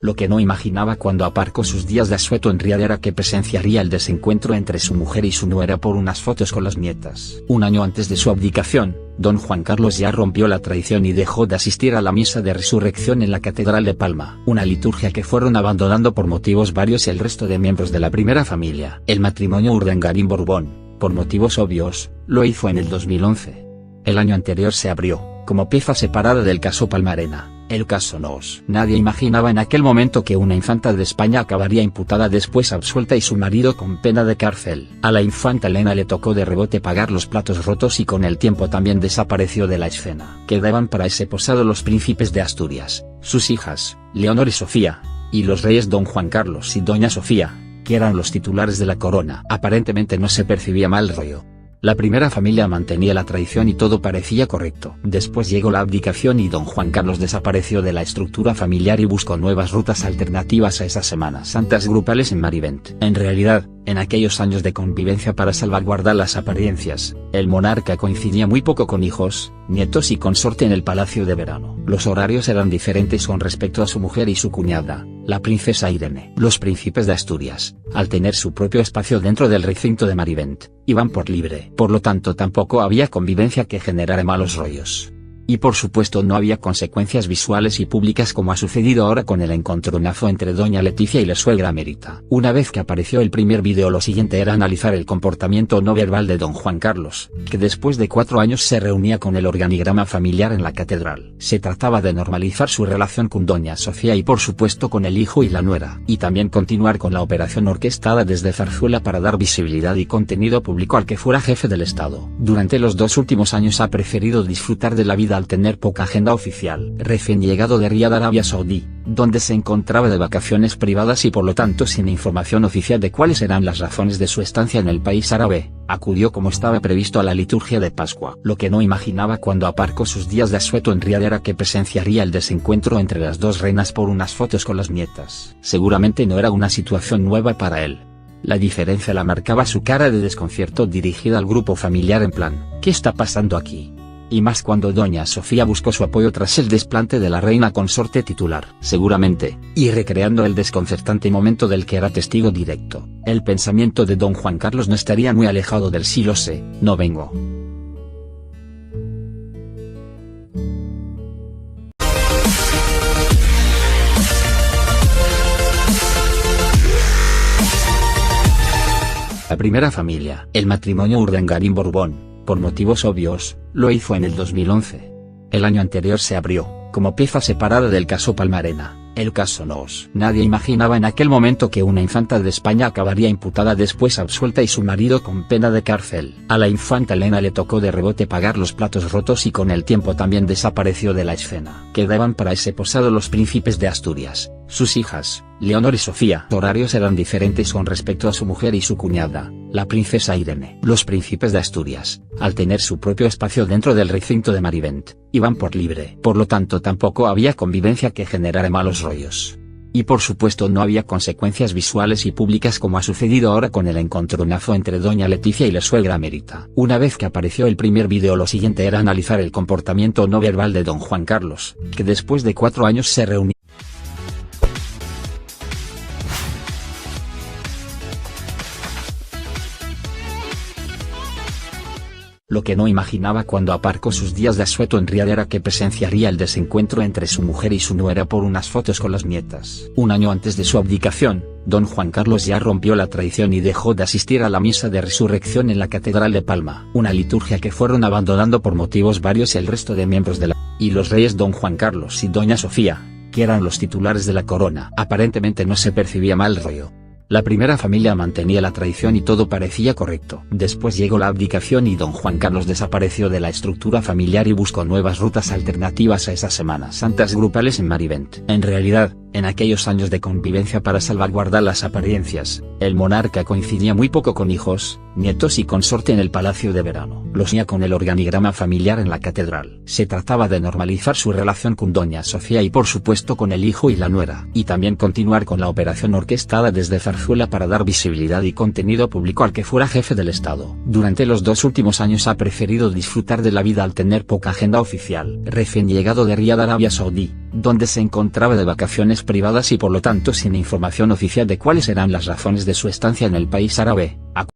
Lo que no imaginaba cuando aparcó sus días de asueto en Riad era que presenciaría el desencuentro entre su mujer y su nuera por unas fotos con las nietas. Un año antes de su abdicación, don Juan Carlos ya rompió la tradición y dejó de asistir a la misa de resurrección en la Catedral de Palma, una liturgia que fueron abandonando por motivos varios el resto de miembros de la primera familia. El matrimonio Urdangarín-Borbón, por motivos obvios, lo hizo en el 2011. El año anterior se abrió, como pieza separada del caso Palmarena, el caso Nos. Nadie imaginaba en aquel momento que una infanta de España acabaría imputada, después absuelta y su marido con pena de cárcel. A la infanta Elena le tocó de rebote pagar los platos rotos y con el tiempo también desapareció de la escena. Quedaban para ese posado los príncipes de Asturias, sus hijas, Leonor y Sofía, y los reyes don Juan Carlos y doña Sofía, que eran los titulares de la corona. Aparentemente no se percibía mal rollo. La primera familia mantenía la tradición y todo parecía correcto. Después llegó la abdicación y don Juan Carlos desapareció de la estructura familiar y buscó nuevas rutas alternativas a esas Semanas Santas grupales en Marivent. En realidad, en aquellos años de convivencia para salvaguardar las apariencias, el monarca coincidía muy poco con hijos, nietos y consorte en el palacio de verano. Los horarios eran diferentes con respecto a su mujer y su cuñada, la princesa Irene. Los príncipes de Asturias, al tener su propio espacio dentro del recinto de Marivent, iban por libre. Por lo tanto tampoco había convivencia que generara malos rollos. Y por supuesto no había consecuencias visuales y públicas como ha sucedido ahora con el encontronazo entre doña Leticia y la suegra emérita. Una vez que apareció el primer vídeo, lo siguiente era analizar el comportamiento no verbal de don Juan Carlos, que después de 4 años se reunía con el organigrama familiar en la catedral. Se trataba de normalizar su relación con doña Sofía y por supuesto con el hijo y la nuera, y también continuar con la operación orquestada desde Zarzuela para dar visibilidad y contenido público al que fuera jefe del Estado. Durante los 2 últimos años ha preferido disfrutar de la vida al tener poca agenda oficial. Recién llegado de Riad, Arabia Saudí, donde se encontraba de vacaciones privadas y por lo tanto sin información oficial de cuáles eran las razones de su estancia en el país árabe, acudió como estaba previsto a la liturgia de Pascua. Lo que no imaginaba cuando aparcó sus días de asueto en Riad era que presenciaría el desencuentro entre las dos reinas por unas fotos con las nietas. Seguramente no era una situación nueva para él. La diferencia la marcaba su cara de desconcierto dirigida al grupo familiar en plan, ¿qué está pasando aquí? Y más cuando doña Sofía buscó su apoyo tras el desplante de la reina consorte titular. Seguramente, y recreando el desconcertante momento del que era testigo directo, el pensamiento de don Juan Carlos no estaría muy alejado del sí lo sé, no vengo. La primera familia, el matrimonio Urdangarín-Borbón, por motivos obvios, lo hizo en el 2011. El año anterior se abrió, como pieza separada del caso Palmarena, el caso Nos. Nadie imaginaba en aquel momento que una infanta de España acabaría imputada, después absuelta y su marido con pena de cárcel. A la infanta Elena le tocó de rebote pagar los platos rotos y con el tiempo también desapareció de la escena. Quedaban para ese posado los príncipes de Asturias, sus hijas, Leonor y Sofía. Los horarios eran diferentes con respecto a su mujer y su cuñada, la princesa Irene. Los príncipes de Asturias, al tener su propio espacio dentro del recinto de Marivent, iban por libre. Por lo tanto tampoco había convivencia que generara malos rollos. Y por supuesto no había consecuencias visuales y públicas como ha sucedido ahora con el encontronazo entre doña Leticia y la suegra emérita. Una vez que apareció el primer vídeo, lo siguiente era analizar el comportamiento no verbal de don Juan Carlos, que después de 4 años se reunió. Lo que no imaginaba cuando aparcó sus días de asueto en Riad era que presenciaría el desencuentro entre su mujer y su nuera por unas fotos con las nietas. Un año antes de su abdicación, don Juan Carlos ya rompió la tradición y dejó de asistir a la misa de resurrección en la Catedral de Palma, una liturgia que fueron abandonando por motivos varios el resto de miembros de la y los reyes don Juan Carlos y doña Sofía, que eran los titulares de la corona. Aparentemente no se percibía mal rollo. La primera familia mantenía la tradición y todo parecía correcto. Después llegó la abdicación y don Juan Carlos desapareció de la estructura familiar y buscó nuevas rutas alternativas a esas Semanas Santas grupales en Marivent. En realidad, en aquellos años de convivencia para salvaguardar las apariencias, el monarca coincidía muy poco con hijos, nietos y consorte en el palacio de verano. Los unía con el organigrama familiar en la catedral. Se trataba de normalizar su relación con doña Sofía y por supuesto con el hijo y la nuera, y también continuar con la operación orquestada desde Zarzuela para dar visibilidad y contenido público al que fuera jefe del Estado. Durante los 2 últimos años ha preferido disfrutar de la vida al tener poca agenda oficial. Recién llegado de Riad, Arabia Saudí, donde se encontraba de vacaciones privadas y por lo tanto sin información oficial de cuáles eran las razones de su estancia en el país árabe.